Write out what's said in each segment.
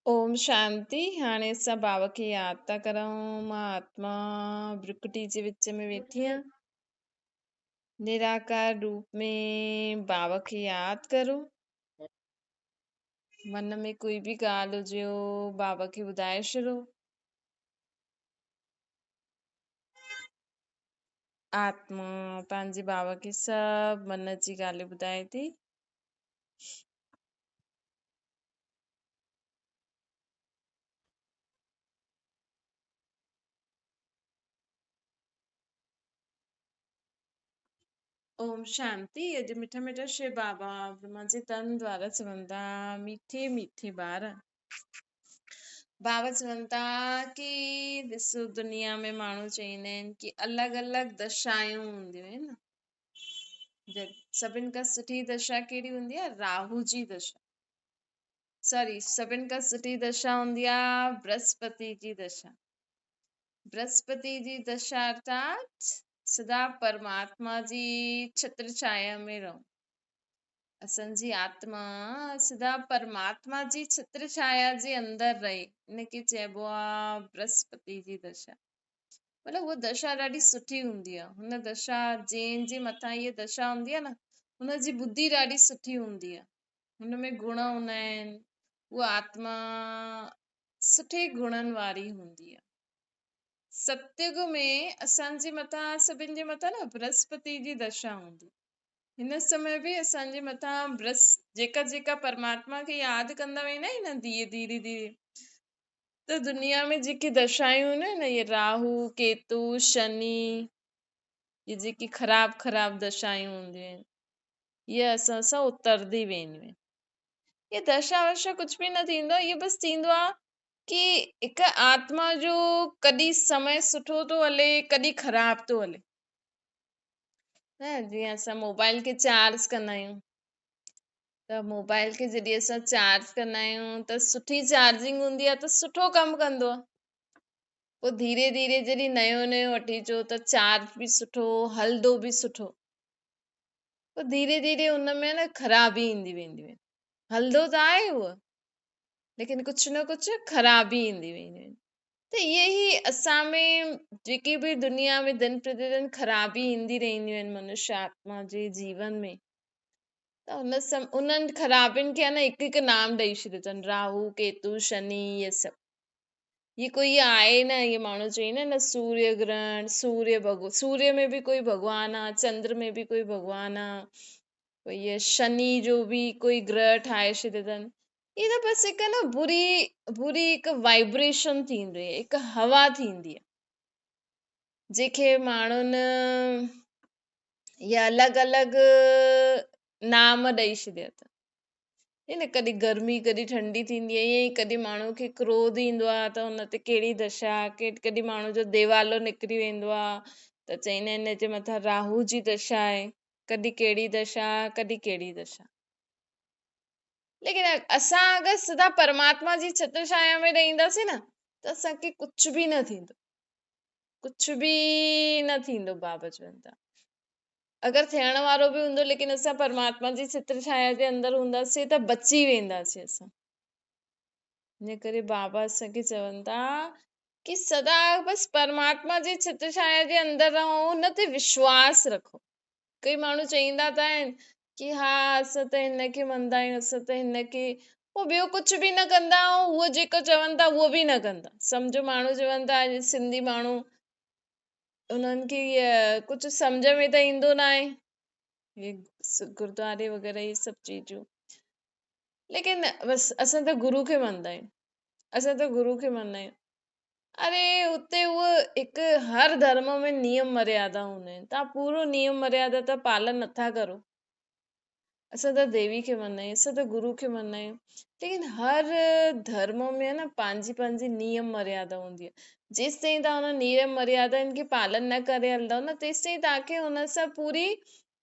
ओम शांति। हाणे असां बाबा खे याद था करूं। मां आत्मा ब्रिकुटी जे विच में वेठी आहियां। निराकार रूप में बाबा खे याद करो। मन में कोई भी ॻाल्हि हुजे बाबा खे ॿुधाए छॾो। आत्मा पंहिंजे बाबा खे सभु मन जी ॻाल्हियूं ॿुधाए थी। ओम शांति। अॼु मिठा मिठा शिव बाबा ब्रह्मा जे तन द्वारा चवनि था, मीठे मीठे ॿार। बाबा चवनि था की ॾिसो, दुनिया में माण्हू चईंदा आहिनि की अलॻि अलॻि दशायूं हूंदियूं आहिनि। सभिनि खां सुठी दशा कहिड़ी हूंदी आहे? राहु जी दशा। सॉरी, सभिनि खां सुठी दशा हूंदी आहे बृहस्पति जी दशा। बृहस्पति जी दशा अर्थात सदा परमात्मा जी छत्र छाया में रहो। असांजी आत्मा सदा परमात्मा जी छत्र छाया जे अंदर रहे, इनखे चइबो आहे बृहस्पति जी दशा। मतिलबु उहा दशा ॾाढी सुठी हूंदी आहे। हुन दशा जंहिंजे मथां इहा दशा हूंदी आहे न, हुनजी बुद्धि ॾाढी सुठी हूंदी आहे। हुनमें गुण हूंदा आहिनि। उहा आत्मा सुठे गुणनि वारी हूंदी आहे। सत्युग में असांजे मथां, सभिनि जे मथां न बृहस्पति जी दशा हूंदी। हिन समय बि असांजे मथां जेका जेका परमात्मा खे यादि कंदा वेंदा आहिनि न, धीरे धीरे त दुनिया में जेकी दशायूं आहिनि न, ये राहु केतु शनि, ये जेकी ख़राब दशायूं हूंदियूं आहिनि, ये असां सां उतरदी वेंदियूं आहिनि। ये दशा वशा कुझु बि न थींदो। ये बसि थींदो आहे कि हिकु आत्मा जो कॾहिं समय सुठो थो हले, कॾहिं ख़राब थो हले। जीअं असां मोबाइल खे चार्ज कंदा आहियूं, त मोबाइल खे जॾहिं असां चार्ज कंदा आहियूं त सुठी चार्जिंग हूंदी आहे त सुठो कमु कंदो आहे। पोइ धीरे धीरे जॾहिं नयो नयो वठी अचो त चार्ज बि सुठो, हलंदो बि सुठो। पोइ धीरे धीरे हुन में न ख़राबी ईंदी वेंदियूं आहिनि। हलंदो त आहे उहो, लेकिन कुझु न कुझु ख़राबी ईंदी वेंदियूं आहिनि। त इहे ई असां में जेकी बि दुनिया में दिन प्रतिदिन ख़राबी ईंदी रहंदियूं आहिनि मनुष्य आत्मा जे जीवन में, त उन्हनि ख़राबियुनि खे हिकु हिकु नाम ॾेई छॾियो अथनि, राहु केतु शनि, इहे सभु। ये कोई आहे न, ये माण्हू चईंदा न सूर्य ग्रहण, सूर्य में भी कोई भगवान आहे, चंद्र में भी कोई भगवान आहे, ये शनि जो भी कोई ग्रह ठाहे छॾियो अथनि। ये त बसि हिकु न बुरी हिकु वाइब्रेशन थींदी आहे, हिकु हवा थींदी आहे, जंहिंखे माण्हुनि ये अलॻि अलॻि नाम ॾेई छॾिया अथनि। न कॾहिं गर्मी कॾहिं ठंडी थींदी आहे, ईअं ई कॾहिं माण्हू खे क्रोध ईंदो आहे त हुन ते कहिड़ी दशा, कॾहिं माण्हू जो देवालो निकिरी वेंदो आहे त चईंदा आहिनि हिनजे मथां राहु जी दशा आहे। कॾहिं कहिड़ी दशा, कॾहिं कहिड़ी दशा। लेकिन असां अगरि सदा परमात्मा जी छत्र छाया में रहंदासीं न, त असांखे कुझु बि न थींदो, कुझु बि न थींदो। बाबा चवनि था अगरि थियण वारो बि हूंदो, लेकिन असां परमात्मा जी छत्र छाया जे अंदरि हूंदासीं त बची वेंदासीं असां। इन करे बाबा असांखे चवनि था कि सदा बसि परमात्मा जी छत्र छाया जे अंदरि रहो, हुन ते विश्वास रखो। कई माण्हू चईंदा त आहिनि कि हा असां त हिनखे मञंदा आहियूं, असां त हिनखे, पोइ ॿियो कुझु बि न कंदा, ऐं उहो जेको चवनि था उहो बि न कंदा। सम्झो माण्हू चवनि था, सिंधी माण्हू, उन्हनि खे कुझु सम्झ में त ईंदो न आहे, ये गुरुद्वारे वग़ैरह ये सभु चीजूं, लेकिन बसि असां त गुरू खे मञंदा आहियूं, असां त गुरू खे मञंदा आहियूं। अरे उते उहो हिकु हर धर्म में नियम मर्यादा हूंदा आहिनि, तव्हां पूरो नियम मर्यादा त पालन नथा करो। असां त देवी खे मञंदा आहियूं, असां त गुरू खे मञंदा आहियूं, लेकिन हर धर्म में न पंहिंजी पंहिंजी नियम मर्यादा हूंदी आहे। जेसि ताईं तव्हां हुन नियम मर्यादनि खे पालन न करे हलंदव न, तेसि ताईं तव्हांखे हुन सां पूरी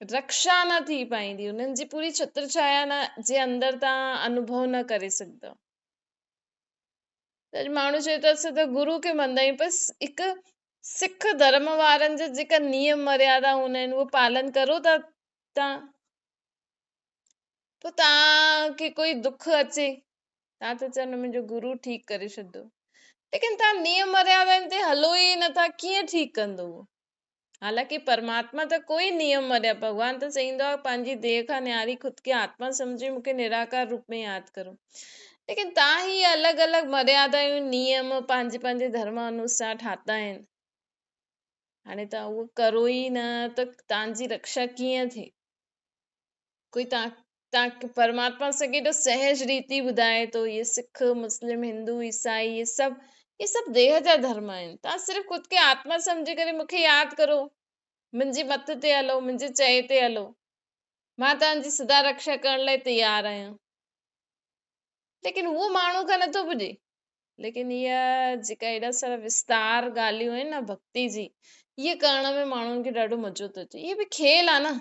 रक्षा न थी पाईंदी, हुननि जी पूरी छत्र छाया न जे अंदरि तव्हां अनुभव न करे सघंदव। त माण्हू चए थो असां त गुरू खे मञंदा आहियूं, बसि हिकु सिख धर्म वारनि जा जेका नियम मर्यादा हूंदा आहिनि उहो पालन करो था तव्हां, पोइ तव्हांखे कोई दुख अचे तव्हां त चवंदा मुंहिंजो गुरू ठीकु करे छॾंदो, लेकिन तव्हां नियम मर्यादाउनि ते हलो ई नथा, कीअं ठीकु कंदो उहो? हालांकि परमात्मा त कोई नियम मर्यादा, भगवान त चईंदो आहे पंहिंजी देह खां न्यारी खुद खे आत्मा सम्झी मूंखे निराकार रूप में यादि करो, लेकिन तव्हां ही अलॻि अलॻि मर्यादाऊं नियम पंहिंजे पंहिंजे धर्म अनुसार ठाता आहिनि। हाणे तव्हां उहो करो ई न त तव्हांजी रक्षा कीअं थिए? कोई तव्हां परमात्मा सां केॾो सहज रीति ॿुधाए थो, ये सिख मुस्लिम हिंदू ईसाई ये सभु देह जा धर्म आहिनि। तव्हां सिर्फ़ु ख़ुदि खे आत्मा सम्झी करे मूंखे यादि करो, मुंहिंजी मत ते हलो, मुंहिंजे चए ते हलो, मां तव्हांजी सदा रक्षा करण लाइ तयारु आहियां। लेकिन उहो माण्हू खां नथो पुॼे। लेकिन इहा जेका एॾा सारा विस्तार ॻाल्हियूं आहिनि न भक्ति जी, इहे करण में माण्हुनि खे ॾाढो मज़ो थो अचे। इहे बि खेल आहे न।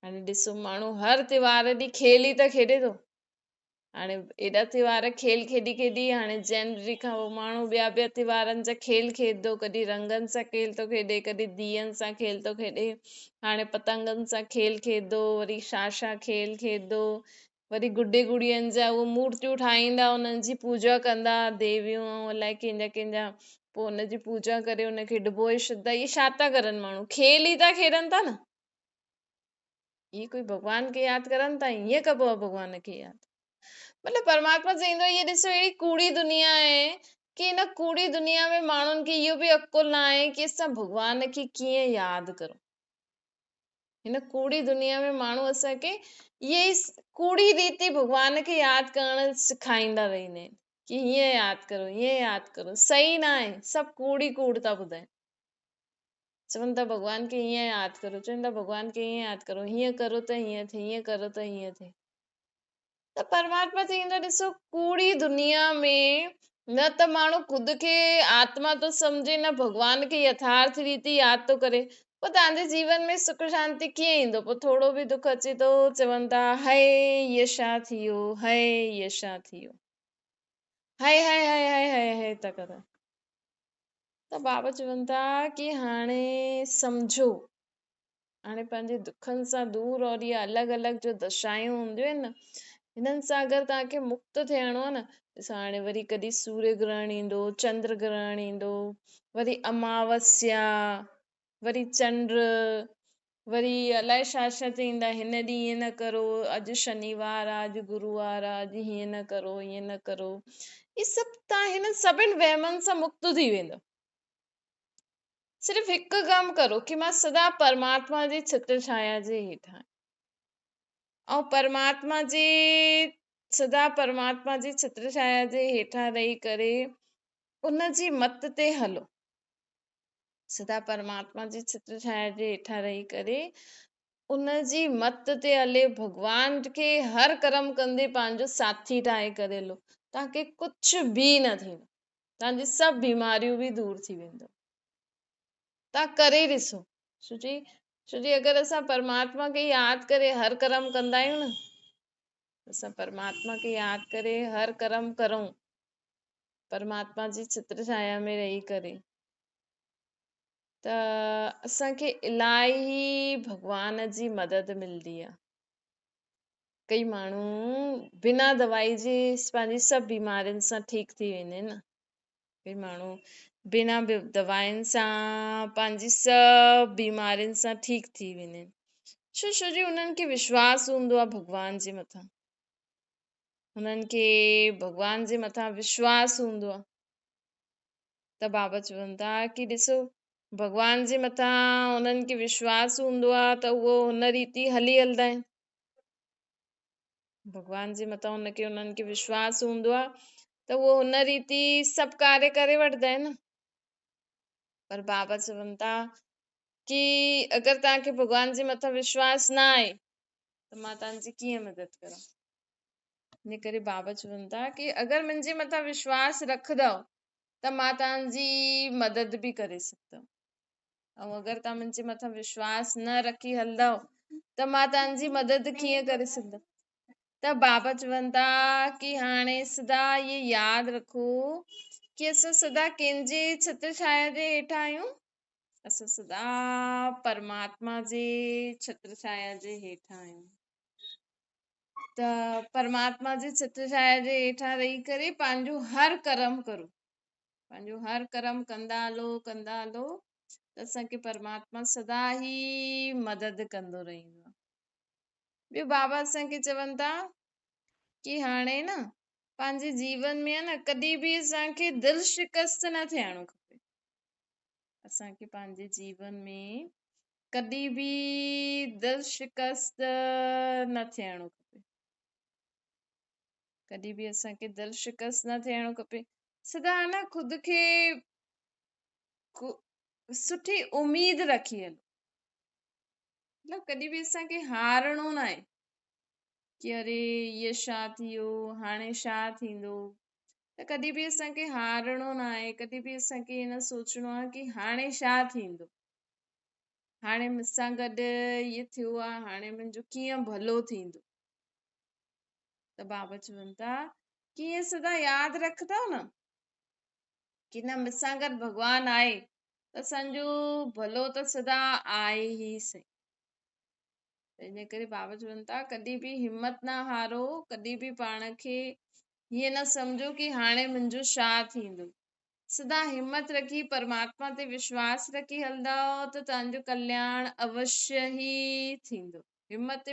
हाणे ॾिसो, माण्हू हर त्योहार ॾींहुं खेल ई त खेॾे थो। हाणे एॾा त्योहार खेल खेॾी खेॾी हाणे जनवरी खां पोइ माण्हू ॿिया ॿिया त्योहारनि जा खेल खेॾंदो, कॾहिं रंगनि सां खेल थो खेॾे, कॾहिं दियनि सां खेल थो खेॾे, हाणे पतंगनि सां खेल खेॾंदो, वरी छा खेल खेॾंदो, वरी गुड्डे गुड़ियनि जा उहे मूर्तियूं ठाहींदा, उन्हनि जी पूजा कंदा, देवियूं अलाए कंहिंजा कंहिंजा, पोइ हुनजी पूजा करे हुनखे डुबोए छॾंदा। इहे छा था करनि माण्हू? खेल ई था खेॾनि था न। इहे कोई भॻवान खे यादि करनि था? ईअं कबो आहे भॻवान खे यादि? मतलब परमात्मा चईंदो आहे, ये ॾिसो अहिड़ी कूड़ी दुनिया आहे कि हिन कूड़ी दुनिया में माण्हुनि खे इहो बि अकुल न आहे कि असां भॻवान खे कीअं यादि करूं। हिन कूड़ी दुनिया में माण्हू असांखे इहे कूड़ी रीति भॻवान खे यादि करणु सेखारींदा रहंदा आहिनि कि हीअं यादि करो, हीअं यादि करो। सही न आहे, सभु कूड़ी कूड़ था ॿुधाइनि। चवनि था भॻवान खे हीअं यादि करो, चवनि था भॻवान खे हीअं यादि करो, हीअं करो त हीअं थिए, हीअं करो त हीअं थिए। त परमात्मा चईंदो, ॾिसो कूड़ी दुनिया में न त माण्हू ख़ुदि खे आत्मा थो सम्झे, न भॻवान खे यथार्थ रीति यादि थो करे, पोइ तव्हांजे जीवन में सुख शांति कीअं ईंदो? पोइ थोरो बि दुख अचे थो, चवनि था हाय ये छा थी वियो, हाय ये छा थी वियो, हाय हाय हाय हाय हाय हाय था करनि। त बाबा चवनि था कि हाणे सम्झो, हाणे पंहिंजे दुखनि सां दूर, और इहे अलॻि अलॻि जो दशायूं हूंदियूं आहिनि न, हिननि सां अगरि तव्हांखे मुक्त थियणो आहे न, ॾिसो हाणे वरी कॾहिं सूर्य ग्रहण ईंदो, चंद्र ग्रहण ईंदो, वरी अमावस्या, वरी चंड, वरी अलाए छा छा चईंदा, हिन ॾींहुं ईअं न करो, अॼु शनिवार आहे, अॼु गुरुवार आहे, अॼु हीअं न करो, हीअं न करो। इहे सभु तव्हां हिन सभिनि वहमनि सां मुक्त थी वेंदो। सिर्फ़ु हिकु कमु करो कि मां सदा परमात्मा जी छत्र छाया जे हेठां, ऐं परमात्मा जी सदा परमात्मा जी छत्र छाया जे हेठां रही करे उन जी मत ते हलो। सदा परमात्मा जी छत्र छाया जे हेठां रही करे उन जी मत ते हले, भॻवान खे हर कर्म कंदे पंहिंजो साथी ठाहे करे हलो, तव्हांखे कुझु बि न थींदो, तव्हांजी सभु बीमारियूं बि दूर थी वेंदो। तव्हां करे ॾिसो। छोजी अगरि असां परमात्मा खे यादि करे हर कर्म कंदा आहियूं न, असां परमात्मा खे यादि करे हर कर्म करूं, परमात्मा जी छत्र छाया में रही करे, त असांखे इलाही भॻवान जी मदद मिलंदी आहे। कई माण्हू बिना दवाई जे पंहिंजी सभु बीमारियुनि सां ठीकु थी वेंदा आहिनि न। कई माण्हू बिना दवाइनि सां पंहिंजी सभु बीमारियुनि सां ठीकु थी वेंदा आहिनि। छोजी उन्हनि खे विश्वास हूंदो आहे भॻवान जे मथां, उन्हनि खे भॻवान जे मथां विश्वास हूंदो आहे। त बाबा चवनि था कि ॾिसो, भॻवान जे मथां उन्हनि खे विश्वास हूंदो आहे त उहो हुन रीति हली हलंदा आहिनि। भॻवान जे मथां उन्हनि खे विश्वास हूंदो आहे त उहो हुन रीति सभु कार्य करे वठंदा आहिनि। पर बाबा चवनि था कि अगरि तव्हांखे भॻवान जे मथां विश्वास न आहे त मां तव्हांजी कीअं मदद करां? इन करे बाबा चवनि था कि अगरि मुंहिंजे मथां विश्वास रखंदव त मां तव्हांजी मदद बि करे सघंदमि, ऐं अगरि तव्हां मुंहिंजे मथां विश्वास न रखी हलंदव त मां तव्हांजी मदद कीअं करे सघंदमि? त बाबा चवनि था कि हाणे सदा इहे यादि रखो कि असां सदा कंहिंजे छत्र छाया जे हेठां आहियूं, असां सदा परमात्मा जे छत्र छाया जे हेठां आहियूं। त परमात्मा जे चित्र छाया जे हेठां रही करे पंहिंजो हर कर्म करो, पंहिंजो हर कर्म कंदा हलो त असांखे परमात्मा सदा ई मदद कंदो रहंदो आहे। ॿियो बाबा असांखे चवनि था कि हाणे न पंहिंजे जीवन में आहे न कॾहिं बि असांखे दिलि शिकस्त न थियणो खपे। असांखे पंहिंजे जीवन में कॾहिं बि दिलि शिकस्त न थियणो खपे, कॾहिं बि असांखे दिलि शिकस्त न थियणो खपे। सदा न ख़ुद खे सुठी उम्मीद रखी हलो, मतलब कॾहिं बि असांखे हारणो न आहे कि अरे ये छा थियो, हाणे छा थींदो। त कॾहिं बि असांखे हारणो न आहे, कॾहिं बि असांखे न सोचणो आहे कि हाणे छा थींदो, हाणे मूंसां गॾु इहो थियो आहे, हाणे मुंहिंजो कीअं भलो थींदो। त बाबा चवनि था कि ईअं सदा यादि रखंदव न कि न मूंसां गॾु भॻवानु आहे त असांजो भलो त सदा आहे ई सही। इन करे बाबा चवनि था कॾहिं बि हिमत न हारो, कॾहिं बि पाण खे हीअं न सम्झो कि हाणे मुंहिंजो छा थींदो। सदा हिम्मत रखी परमात्मा ते विश्वास रखी हलंदव त तव्हांजो कल्याण अवश्य ई थींदो। हिम्मत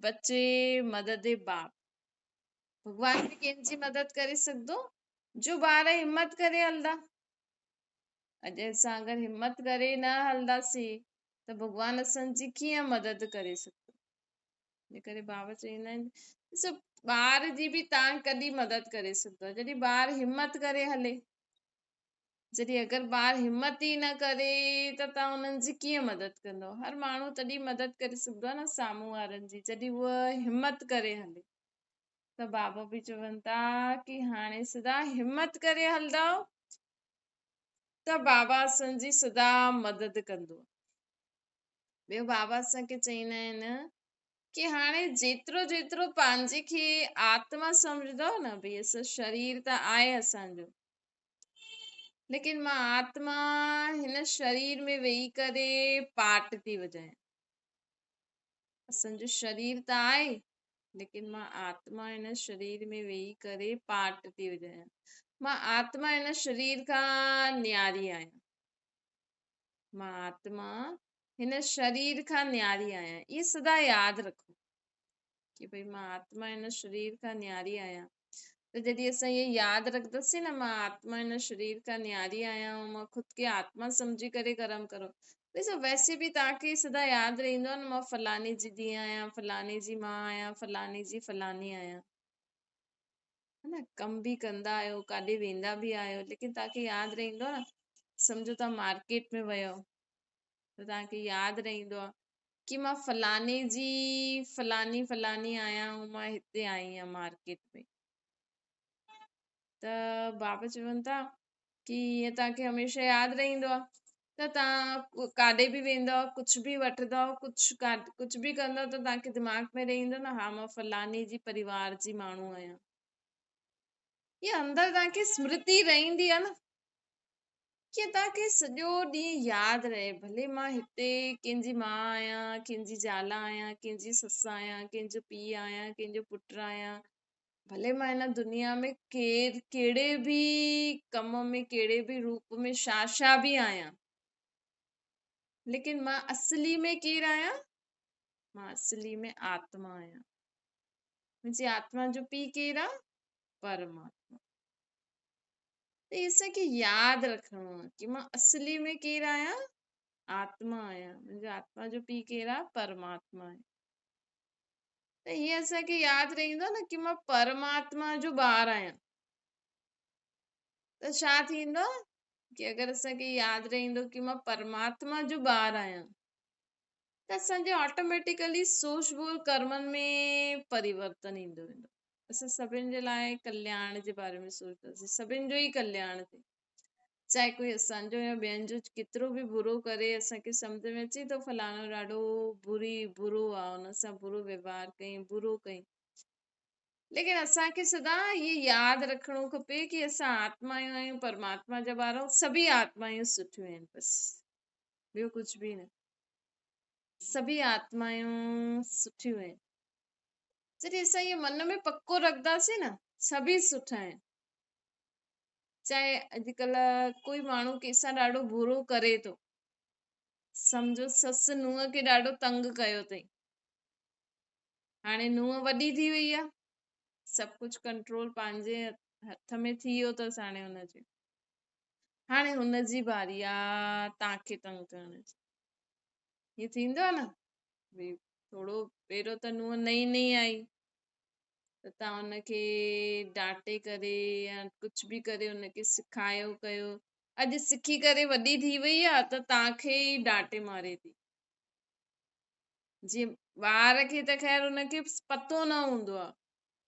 बचे मदद बाप। भॻवान बि कंहिंजी मदद करे सघंदो जो ॿार हिम्मत करे हलंदा। अॼु असां अगरि हिम्मत करे न हलंदासीं त भॻवान असांजी कीअं मदद करे सघंदो। इन करे बाबा चवंदा आहिनि ॾिसो ॿार जी बि तव्हां कॾहिं मदद करे सघंदव जॾहिं ॿार हिम्मत करे हले। जॾहिं अगरि ॿार हिम्मत ई न करे त तव्हां हुननि जी कीअं मदद कंदव। हर माण्हू तॾहिं मदद करे सघंदो आहे न साम्हूं वारनि जी जॾहिं उहा हिम्मत करे हले। त बाबा बि चवनि था कि हाणे सदा हिम्मत करे हलंदव त बाबा असांजी सदा मदद कंदो। ॿियो बाबा असांखे चवंदा आहिनि कि हाणे जेतिरो जेतिरो पंहिंजे खे आत्मा सम्झंदव न भई असां शरीर त आहे असांजो, लेकिन मां आत्मा हिन शरीर में वेही करे पाठ थी वॼायां। असांजो शरीर त आहे लेकिन मां आत्मा हिन शरीर में वेही करे पाठ थी वॼायां। मां आत्मा हिन शरीर खां न्यारी आहियां, मां आत्मा हिन शरीर खां न्यारी आहियां। इहे सदा यादि रखो कि भई मां आत्मा हिन शरीर खां न्यारी आहियां। त जॾहिं असां इहे यादि रखंदासीं न मां आत्मा हिन शरीर खां न्यारी आहियां, मां ख़ुदि खे आत्मा सम्झी करे कर्म करो। ॾिसो वैसे बि तव्हांखे सदा यादि रहंदो आहे न मां फलानी जी धीउ आहियां, फलानी जी मां आहियां, फलानी जी फलानी आहियां, है न। कम बि कंदा आहियो, काॾे वेंदा बि आहियो, लेकिन तव्हांखे यादि रहंदो आहे न। सम्झो तव्हां मार्केट में वियो त तव्हांखे यादि रहंदो आहे कि मां फलाने जी फलानी फलानी आहियां ऐं मां हिते आई आहियां मार्केट में। त बाबा चवनि था कि ईअं तव्हांखे हमेशह यादि रहंदो आहे त तव्हां काॾे बि वेंदव, कुझु बि वठंदव, कुझु बि कंदव त तव्हांखे दिमाग़ में रहंदो न हा मां फलानी जी परिवार जी माण्हू आहियां। इहा अंदरि तव्हांखे स्मृति रहंदी आहे न कि तव्हांखे सॼो ॾींहुं यादि रहे भले मां हिते कंहिंजी माउ आहियां, कंहिंजी ज़ाल आहियां, कंहिंजी ससु आहियां, कंहिंजो पीउ आहियां, कंहिंजो पुटु आहियां, भले मां हिन दुनिया में कहिड़े बि कम में कहिड़े बि रूप में छा बि आहियां, लेकिन मां असली में केरु आहियां? मां असली में आत्मा आहियां। मुंहिंजी आत्मा जो पीउ केरु आहे? परमात्मा। त इहे असांखे यादि रखिणो आहे कि मां असली में केरु आहियां? आत्मा आहियां। मुंहिंजो आत्मा जो पीउ केरु आहे? परमात्मा आहे। त हीअं असांखे यादि रहंदो न कि मां परमात्मा जो ॿारु आहियां। त छा थींदो कि अगरि असांखे यादि रहंदो कि मां परमात्मा जो ॿारु आहियां त असांजे ऑटोमेटिकली सोच बोल कर्मनि में परिवर्तन ईंदो वेंदो। असां सभिनि जे लाइ कल्याण जे बारे में सोचंदासीं, सभिनि जो ई कल्याण थिए। चाहे कोई असांजो या ॿियनि जो केतिरो बि बुरो करे असांखे सम्झ में अचे थो फलाणो ॾाढो बुरो आहे, हुन सां बुरो व्यवहार कई, बुरो कई, लेकिन असांखे सदा इहे यादि रखिणो खपे कि असां आत्मायूं आहियूं, परमात्मा जा ॿार आहियूं, सभी आत्मायूं सुठियूं आहिनि, बसि ॿियो कुझु बि न। सभी आत्मायूं सुठियूं आहिनि। जॾहिं असां इहो मन में पको रखंदासीं न सभई सुठा आहिनि। चाहे अॼुकल्ह कोई माण्हू कंहिंसां ॾाढो बुरो करे थो, सम्झो ससु नुंहं खे ॾाढो तंग कयो अथई, हाणे नुंहं वॾी थी वई आहे, सभु कुझु कंट्रोल पंहिंजे हथ में थी वियो अथसि। हाणे हुनजे हाणे हुनजी बारी आहे तव्हांखे तंग करण जी। हीअं थींदो आहे न भई, थोरो पहिरियों त नुंहं नई नई आई त तव्हां हुनखे डांटे करे या कुझु बि करे हुनखे सिखायो कयो, अॼु सिखी करे वॾी थी वई आहे त तव्हांखे ई डांटे मारे थी। जीअं ॿार खे त ख़ैर हुनखे पतो न हूंदो आहे,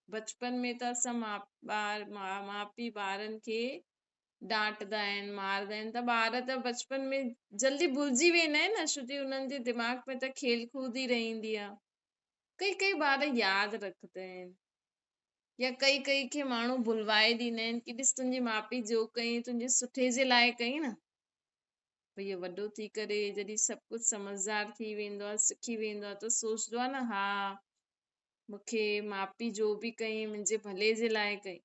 बचपन में त असां माउ पीउ ॿारनि खे डांटदा आहिनि, मारदा आहिनि, त ॿार त बचपन में जल्दी भुलिजी वेंदा आहिनि न, छोकी हुननि जे दिमाग़ में त खेल कूद ई रहंदी आहे। कई कई ॿार यादि रखंदा आहिनि, या कई कई खे माण्हू भुलवाए ॾींदा आहिनि कि ॾिस तुंहिंजे माउ पीउ जो कई तुंहिंजे सुठे जे लाइ कई न। भई वॾो थी करे जॾहिं सभु कुझु समझदार थी वेंदो आहे, सिखी वेंदो आहे, त सोचदो आहे न हा मूंखे माउ पीउ जो बि कई मुंहिंजे भले जे लाइ कई।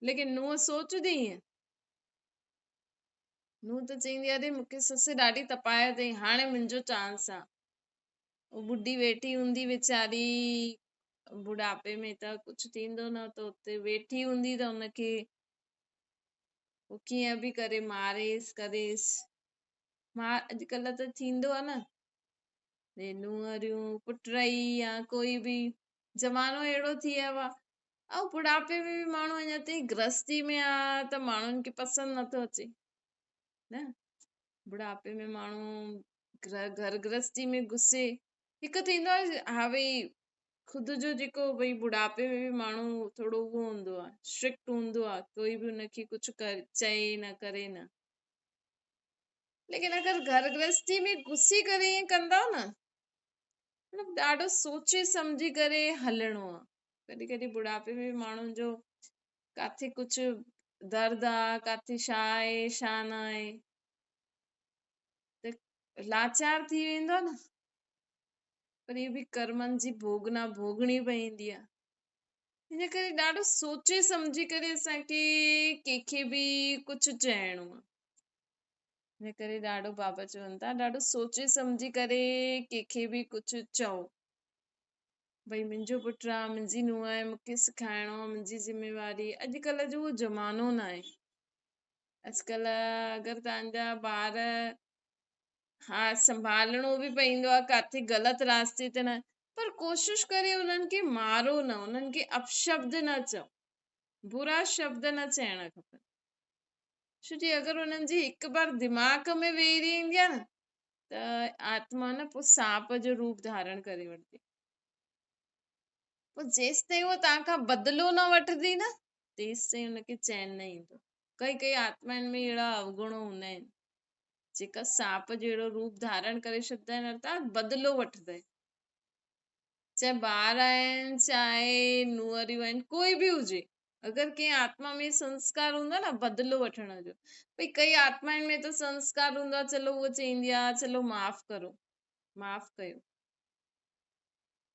लेकिन नुंहं सोचदी ईअं, नुंहं त चईंदी अरे मूंखे ससु ॾाढी तपाए अथई, हाणे मुंहिंजो चांस आहे। ॿुढी वेठी हूंदी वीचारी, बुढ़ापे में त कुझु थींदो न, त उते वेठी हूंदी त हुनखे हू कीअं बि करे मारेसि करेसि। अॼुकल्ह त थींदो आहे न नुंहरियूं पुटरई या कोई बि ज़मानो अहिड़ो थी वियो आहे। ऐं बुढ़ापे में बि माण्हू अञा ताईं गृहस्थी में आहे त माण्हुनि खे पसंदि नथो अचे न। बुढ़ापे में माण्हू घर गृहस्थी में घुसे, हिकु थींदो आहे हा भई ख़ुदि जो जेको भई बुढ़ापे में बि माण्हू थोरो उहो हूंदो आहे, स्ट्रिक्ट हूंदो आहे, कोई बि हुनखे कुझु चए न करे न। लेकिन अगरि घर गृहस्थी में घुसी करे ईअं कंदा न, मतलब ॾाढो सोचे सम्झी करे हलणो आहे। कॾहिं कॾहिं बुढ़ापे में माण्हुनि जो काथे कुझु दर्द आहे, काथे छा आहे छा न आहे, त लाचार थी वेंदो आहे न। पर इहे बि कर्मनि जी भोगना भोगणी पवंदी आहे। हिन करे ॾाढो सोचे सम्झी करे असांखे कंहिंखे बि कुझु चइणो आहे। हिन करे ॾाढो बाबा चवनि था ॾाढो सोचे सम्झी करे कंहिंखे बि कुझु चओ। भई मुंहिंजो पुटु आहे, मुंहिंजी नुंहुं आहे, मूंखे सेखारिणो आहे, मुंहिंजी ज़िमेवारी। अॼुकल्ह जो उहो ज़मानो न आहे। अॼुकल्ह अगरि तव्हांजा ॿार, हा संभालणो बि पवंदो आहे, काथे ग़लति रास्ते ते न, पर कोशिश करे उन्हनि खे मारो न, उन्हनि खे अपशब्द न चओ, बुरा शब्द न चइणा खपनि। छोकी अगरि उन्हनि जी हिकु बार दिमाग़ में वेही रहंदी आहे न, त आत्मा न पोइ सांप जो रूप धारण करे वठंदी। पोइ जेसि ताईं उहो तव्हांखां बदिलो न वठंदी न, तेसि ताईं हुनखे चैन न ईंदो। कई कई आत्माउनि में अहिड़ा अवगुण हूंदा आहिनि जेका सांप जहिड़ो रूप धारण करे छॾंदा आहिनि, अर्थात बदिलो वठंदा आहिनि। चाहे ॿार आहिनि, चाहे नुंहरियूं आहिनि, कोई बि हुजे, अगरि कंहिं आत्मा में संस्कार हूंदो न बदिलो वठण जो। भई कई आत्माउनि में त संस्कार हूंदो आहे, चलो उहो चईंदी आहे चलो माफ़ करो, माफ़ कयो,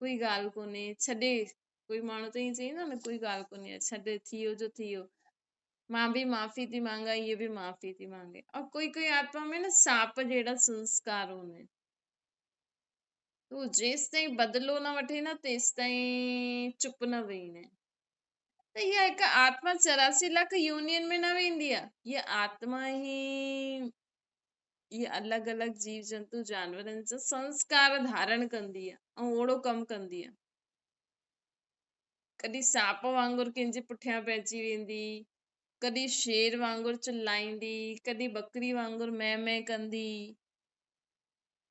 कोई ॻाल्हि कोन्हे, छॾे। कोई माण्हू त ईअं चईंदो न कोई ॻाल्हि कोन्हे, छॾ, थी वियो जो थी वियो, मां बि माफ़ी थी मांगा, ये बि माफ़ी थी मांगे। और कोई कोई आत्मा में न सांप जहिड़ा संस्कार हूंदा आहिनि, तो जेसि ताईं बदिलो न वठे न तेसि ताईं चुप न वेहींदा आहिनि। त इहा हिकु आत्मा 84 लाख यूनियन में न वेंदी आहे, हीअ आत्मा ई इहे अलॻि अलॻि जीव जंतु जानवरनि जा संस्कार धारण कंदी आहे ऐं ओड़ो कमु कंदी आहे। कॾहिं सांप वांगुरु कंहिंजे पुठियां पइजी वेंदी, कॾहिं शेर वांगुरु चिलाईंदी, कॾहिं बकरी वांगुरु मैं मैं कंदी,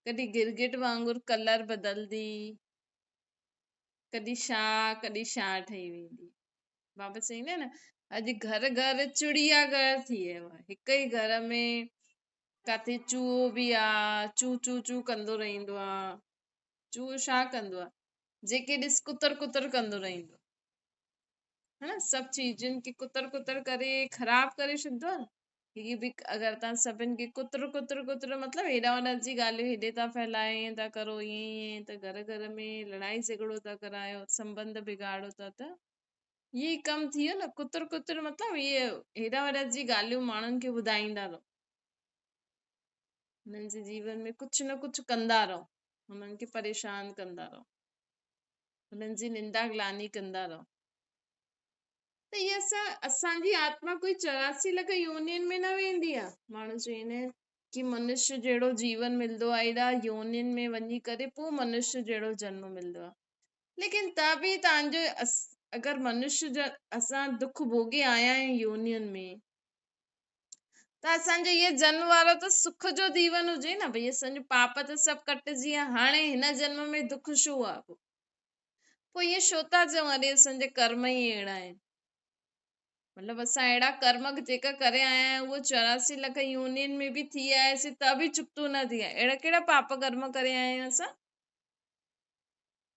कॾहिं गिरगिट वांगुरु कलर बदलदी, कॾहिं छा ठही वेंदी। बाबा चईंदा न अॼु घर घर चिड़िया घर थी वियो आहे। हिक ई घर में काथे चूहो बि आहे, चू चू चू कंदो रहंदो आहे। चूहो छा कंदो आहे, जेके ॾिस कुतर कुतर कंदो रहंदो है न, सभु चीजुनि खे कुतर कुतर करे ख़राब करे छॾींदो आहे। की बि अगरि तव्हां सभिनि खे कुतर कुतर कुतर मतिलबु हेॾा होॾा जी ॻाल्हियूं हेॾे था फैलाए, ईअं था करो, ईअं ईअं, त घर घर में लड़ाई झगड़ो था करायो, संबंध बिगाड़ो था, त इहे ई कमु थी वियो न। कुतर कुतर मतिलबु इहे हेॾा वॾा जी ॻाल्हियूं माण्हुनि खे ॿुधाईंदा रहो, हुननि जे जीवन में कुझु न कुझु कंदा रहो, हुननि खे परेशान कंदा रहो, हुननि जी निंदा ग्लानी कंदा रहो। त इहा असांजी आत्मा कोई 84 लख योनियुनि में न वेंदी आहे। माण्हू चवंदा आहिनि कि मनुष्य जहिड़ो जीवन मिलंदो आहे, एॾा योनियुनि में वञी करे पोइ मनुष्य जहिड़ो जन्म मिलंदो आहे। लेकिन त बि तव्हांजो अगरि मनुष्य असां दुख भोगे आया आहियूं योनियुनि में, त असांजो इहे जन्म वारो त सुख जो जीवन हुजे न। भई असांजो पाप त सभु कटिजी विया, हाणे हिन जन्म में दुख छो आहे? पोइ इहे छो था चऊं अरे असांजा कर्म ई अहिड़ा आहिनि। मतिलबु असां अहिड़ा कर्म जेका करे आया आहियूं उहो 84 लख योनियुनि में बि थी आयासीं त बि चुकतो न थी आहे। अहिड़ा कहिड़ा पाप कर्म करे आया आहियूं असां?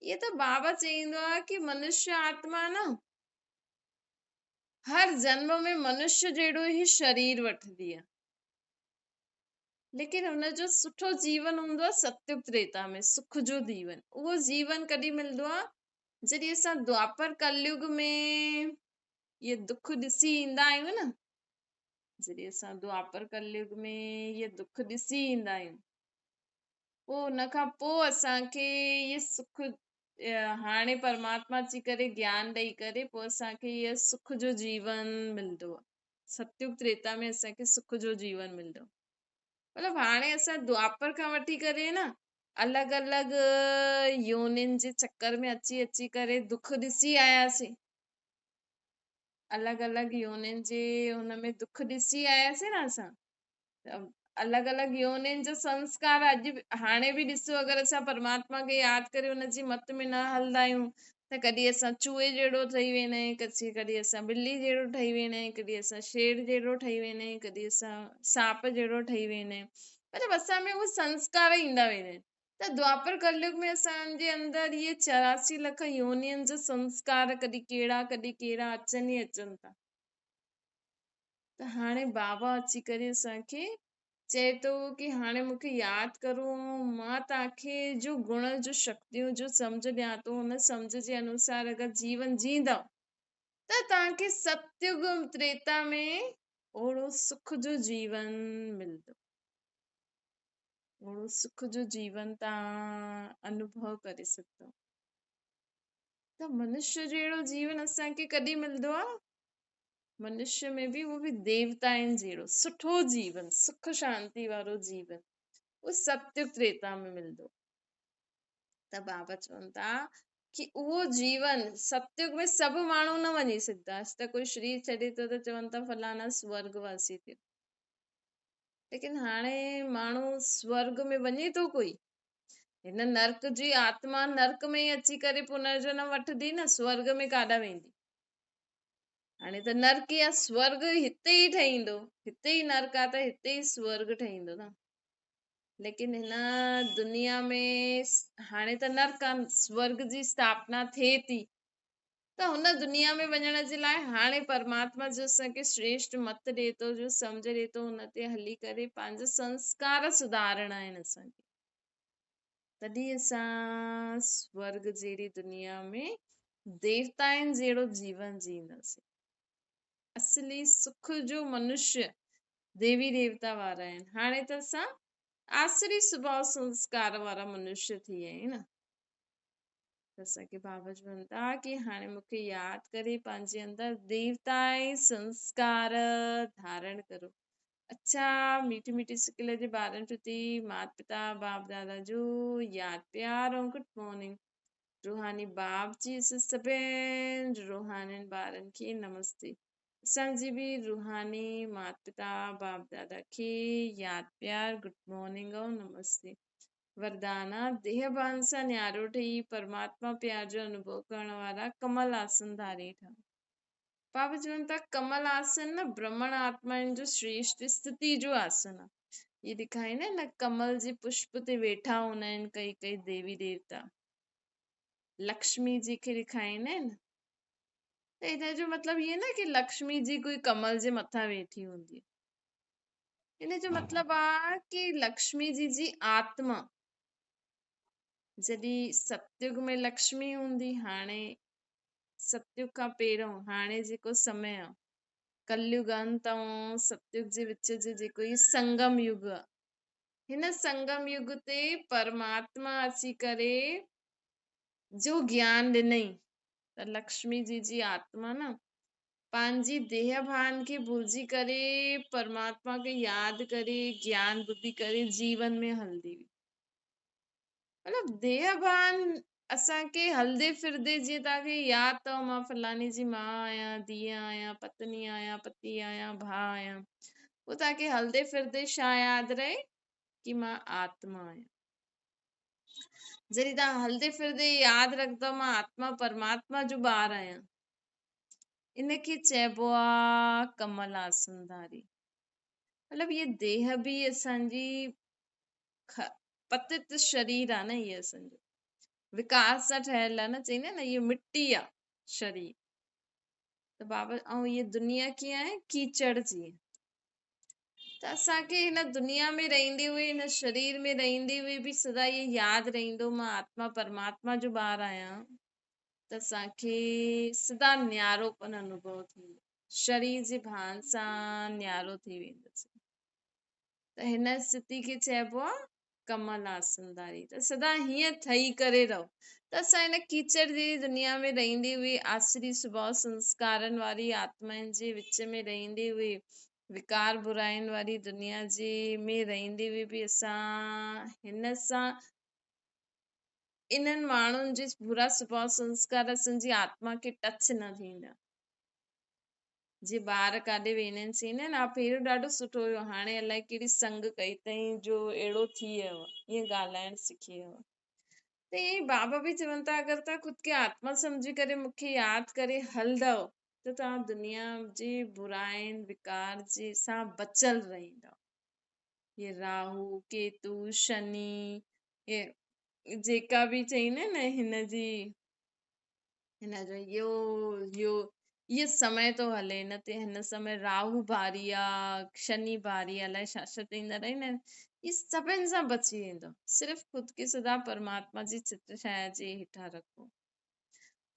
इहे त बाबा चईंदो आहे कि मनुष्य आत्मा न हर जन्म में मनुष्य जहिड़ो ई शरीर वठंदी आहे, लेकिन हुनजो सुठो जीवन हूंदो आहे सत्युग त्रेता में, सुख जो जीवन। उहो जीवन कॾहिं मिलंदो आहे? जॾहिं असां द्वापर कलयुग में ये दुख ॾिसी ईंदा आहियूं न, जॾहिं असां द्वापर कलयुग में ये दुख ॾिसी ईंदा आहियूं, पोइ हुन खां पोइ असांखे ये सुख हाणे परमात्मा अची करे ज्ञान ॾेई करे पोइ असांखे इहो सुख जो जीवन मिलंदो आहे। सत्युग त्रेता में असांखे सुख जो जीवन मिलंदो। मतिलबु हाणे असां द्वापर खां वठी करे न अलॻि अलॻि योनिनि जे चक्कर में अची अची करे दुख ॾिसी आयासीं। अलॻि अलॻि योनिनि जे हुनमें दुख ॾिसी आयासीं न असां। अलॻि अलॻि योनिनि जो संस्कार अॼु हाणे बि ॾिसो, अगरि असां परमात्मा खे यादि करे हुनजी मत में न हलंदा आहियूं त कॾहिं असां चूहे जहिड़ो ठही वेंदा आहियूं, कॾहिं असां ॿिली जहिड़ो ठही वेंदा आहियूं, कॾहिं असां शेर जहिड़ो ठही वेंदा आहियूं, कॾहिं असां सांप जहिड़ो ठही वेंदा आहियूं। मतिलबु असां में उहे संस्कार ईंदा वेंदा आहिनि। त द्वापर कलयुग में असांजे अंदरि इहे 84 लख योनियुनि जा संस्कार कॾहिं कहिड़ा अचनि ई अचनि था। त हाणे बाबा अची करे असांखे चए थो कि हाणे मूंखे यादि करो, मां तव्हांखे जो गुण जो शक्तियूं जो सम्झ ॾियां थो, हुन सम्झ जे अनुसार अगरि जीवन जींदव त तव्हांखे सत्युग त्रेता में ओड़ो सुख जो जीवन मिलंदो, ओड़ो सुख जो जीवन तव्हां अनुभव करे सघंदव। त मनुष्य जहिड़ो जीवन असांखे कॾहिं मिलंदो आहे? मनुष्य में बि उहो बि देवताउनि जहिड़ो सुठो जीवन, सुख शांति वारो जीवन, उहो सत्युग त्रेता में मिलंदो। त बाबा चवनि था कि उहो जीवन सत्युग में सभु माण्हू न वञी सघंदा। त कोई शरीर छॾे थो त चवनि था फलाना स्वर्गवासी थियो, लेकिन हाणे माण्हू स्वर्ग में वञे थो कोई? हिन नर्क जी आत्मा नर्क में ई अची करे पुनर्जन्म वठंदी न, स्वर्ग में काॾा वेंदी? हाणे त नर्क या स्वर्ग हिते ई ठहींदो, हिते ई नर्क आहे त हिते ई स्वर्ग ठहींदो न। लेकिन हिन दुनिया में हाणे त नर्क आहे, स्वर्ग जी स्थापना थिए थी, त हुन दुनिया में वञण जे लाइ हाणे परमात्मा जो असांखे श्रेष्ठ मत ॾिए थो, जो सम्झ ॾिए थो, हुन ते हली करे पंहिंजा संस्कार सुधारणा आहिनि असांखे। तॾहिं असां स्वर्ग जहिड़ी दुनिया में देवताउनि जहिड़ो जीवन जींदासीं। असली सुख जो मनुष्य देवी देवता वारा आहिनि। हाणे त असां आसुरी स्वभाव संस्कार वारा मनुष्य थी विया आहियूं न। त असांखे बाबा चवनि था कि हाणे मूंखे यादि करे पंहिंजे अंदरि देवताई संस्कार धारण करो। अच्छा, मीठी मीठी सिकिल जे ॿारनि प्रति माता पिता बाप दादा जो यादि प्यार ऐं गुड मॉर्निंग। रूहानी बाप जी सभिनि रूहानी ॿारनि खे नमस्ते। असांजी बि रूहानी माता पिता बाप दादा खे यादि प्यार गुड मॉर्निंग ऐं नमस्ते। वरदाना देह भान सां न्यारो ठही परमात्मा प्यार जो अनुभव करण वारा कमल आसन धारे ठा। बाबा चवनि था कमल आसन न ब्रह्मण आत्माउनि जो श्रेष्ठ स्थिति जो आसन आहे। ये ॾेखारींदा आहिनि न कमल जे पुष्प ते वेठा हूंदा आहिनि कई कई देवी देवता, लक्ष्मी जी खे ॾेखारींदा आहिनि। त हिन जो मतिलबु इहे न कि लक्ष्मी जी कोई कमल जे मथां वेठी हूंदी, इन जो मतलब आ कि लक्ष्मी जी आत्मा जॾहिं सतयुग में लक्ष्मी हूंदी, हाणे सतयुग खां पहिरियों हाणे जेको समय आ कलयुग अंत ऐं सतयुग जे विच जे जेको ई संगम युग आ, हिन संगम युग ते परमात्मा अची करे जो ज्ञान ॾिनई, त लक्ष्मी जी आत्मा न पंहिंजी देह भान खे भुलिजी करे परमात्मा खे यादि करे ज्ञान ॿुधी करे जीवन में हलंदी हुई। मतलब देह भान असांखे हलदे फिरदे जीअं तव्हांखे यादि अथव मां फलानी जी माउ आहियां, धीउ आहियां, पत्नी आहियां, पति आहियां, भाउ आहियां, पोइ तव्हांखे हलदे फिरदे छा यादि रहे कि मां आत्मा आहियां। जॾहिं तव्हां हलदे फिरदे यादि रखंदव मां आत्मा परमात्मा जो ॿार आहियां, इनखे चइबो आ कमल आसनधारी। मतलब ये देह बि असांजी पतित शरीर आहे न, इहे असांजो विकास सां ठहियल आहे न, चईंदा आहिनि न इहे मिट्टी आहे शरीर। त बाबा ऐं इहे दुनिया कीअं आहे कीचड़ जी, त असांखे हिन दुनिया में रहंदे हुए हिन शरीर में रहंदे हुए बि सदा इहे यादि रहंदो मां आत्मा परमात्मा जो ॿार आहियां, त असांखे सदा न्यारोपन अनुभव थींदो, शरीर जे भान सां न्यारो थी वेंदुसि। त हिन स्थिति खे चइबो आहे कमल आसनदारी। त सदा हीअं ठही करे रहो। त असां हिन कीचड़ जी दुनिया में रहंदे हुए आसरी स्वभाव संस्कारनि वारी आत्माउनि जे विच में रहंदे हुए विकार बुराइनि वारी दुनिया जे में रहंदे हुए बि असां हिन सां इन्हनि माण्हुनि जे बुरा स्वभाव संस्कार असांजी आत्मा खे टच न थींदा। जीअं ॿार काॾे वेंदा आहिनि, चईंदा आहिनि पहिरियों ॾाढो सुठो हुयो, हाणे अलाए कहिड़ी संग कई अथई जो अहिड़ो थी वियो आहे, ईअं ॻाल्हाइण सिखी वियो आहे। त ईअं बाबा बि चवनि था अगरि तव्हां ख़ुदि खे आत्मा सम्झी करे मूंखे यादि करे हलंदव त तव्हां दुनिया जे बुराइनि विकार जे सां बचियल रहंदव। ये राहु केतु शनि ये जेका बि चईंदा न हिनजी हिनजो यो ये समय तो हले, हिन ते हिन समय राहु भारी आहे, शनि भारी आहे, अलाए छा छा चईंदा रहंदा आहिनि, ये सभिनि सां बची वेंदो। सिर्फ़ु ख़ुदि खे सदा परमात्मा जी चित्र छाया जे हेठां रखो।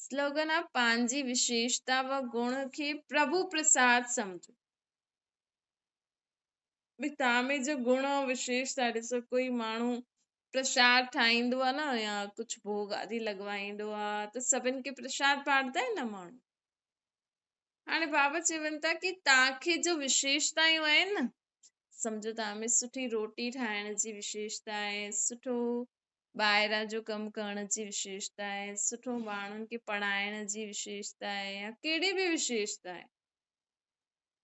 स्लोगन आहे पंहिंजी विशेषता व गुण खे प्रभु प्रसाद समझो। भई तव्हां में जो गुण ऐं विशेषता, ॾिसो कोई माण्हू प्रसाद ठाहींदो आहे न या कुझु भोग आदि लॻवाईंदो आहे त सभिनि खे प्रसाद बांटदा आहिनि न माण्हू। हाणे बाबा चवनि था कि तव्हांखे जो विशेषतायूं आहिनि न, सम्झो तव्हां में सुठी रोटी ठाहिण जी विशेषता आहे, सुठो ॿाहिरां जो कमु करण जी विशेषता आहे, सुठो माण्हुनि खे पढ़ाइण जी विशेषता आहे, या कहिड़ी बि विशेषता आहे,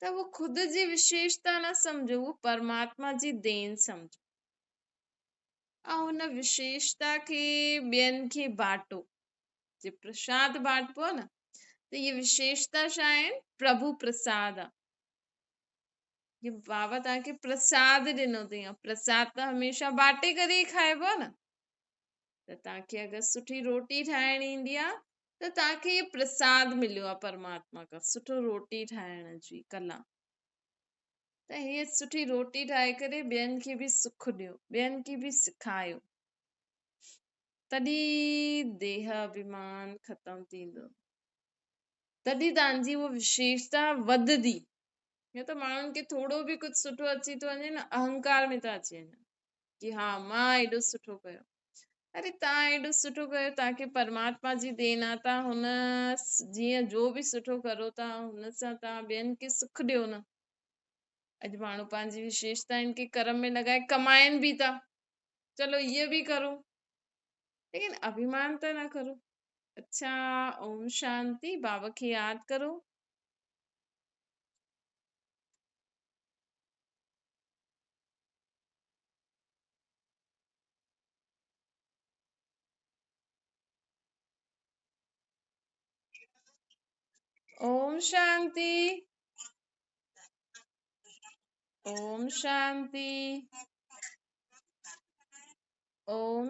त वो ख़ुदि जी विशेषता न सम्झो, वो परमात्मा जी देन सम्झो ऐं हुन विशेषता खे ॿियनि खे बांटो। जे प्रसाद बांटबो आहे न, त इहे विशेषता छा आहिनि, प्रभु प्रसाद आहे। ये बाबा तव्हांखे प्रसाद ॾिनो अथई, प्रसाद त हमेशह बांटे करे ई खाइबो आहे न। त तव्हांखे अगरि सुठी रोटी ठाहिण ईंदी आहे त तव्हांखे इहे प्रसाद मिलियो आहे परमात्मा खां, सुठो रोटी ठाहिण जी कला। त हीअ सुठी रोटी ठाहे करे ॿियनि खे बि सुख ॾियो, ॿियनि खे बि सिखायो, तॾहिं देह अभिमान ख़तम थींदो, तॾहिं तव्हांजी उहा विशेषता वधंदी। या त माण्हुनि खे थोरो बि कुझु सुठो अची थो वञे न, अहंकार में था अची वञनि कि हा मां एॾो सुठो कयो। अरे तव्हां एॾो सुठो कयो, तव्हांखे परमात्मा जी देन आहे, तव्हां हुन जीअं जो बि सुठो करो था हुन सां तव्हां ॿियनि खे सुख ॾियो न। अॼु माण्हू पंहिंजी विशेषताउनि खे कर्म में लॻाए कमाइनि बि था, चलो इहे बि करो, लेकिन अभिमान त न करो। अच्छा, ओम शांति। बाबा खे यादि करो। ओम शांति, ओम शांति, ओम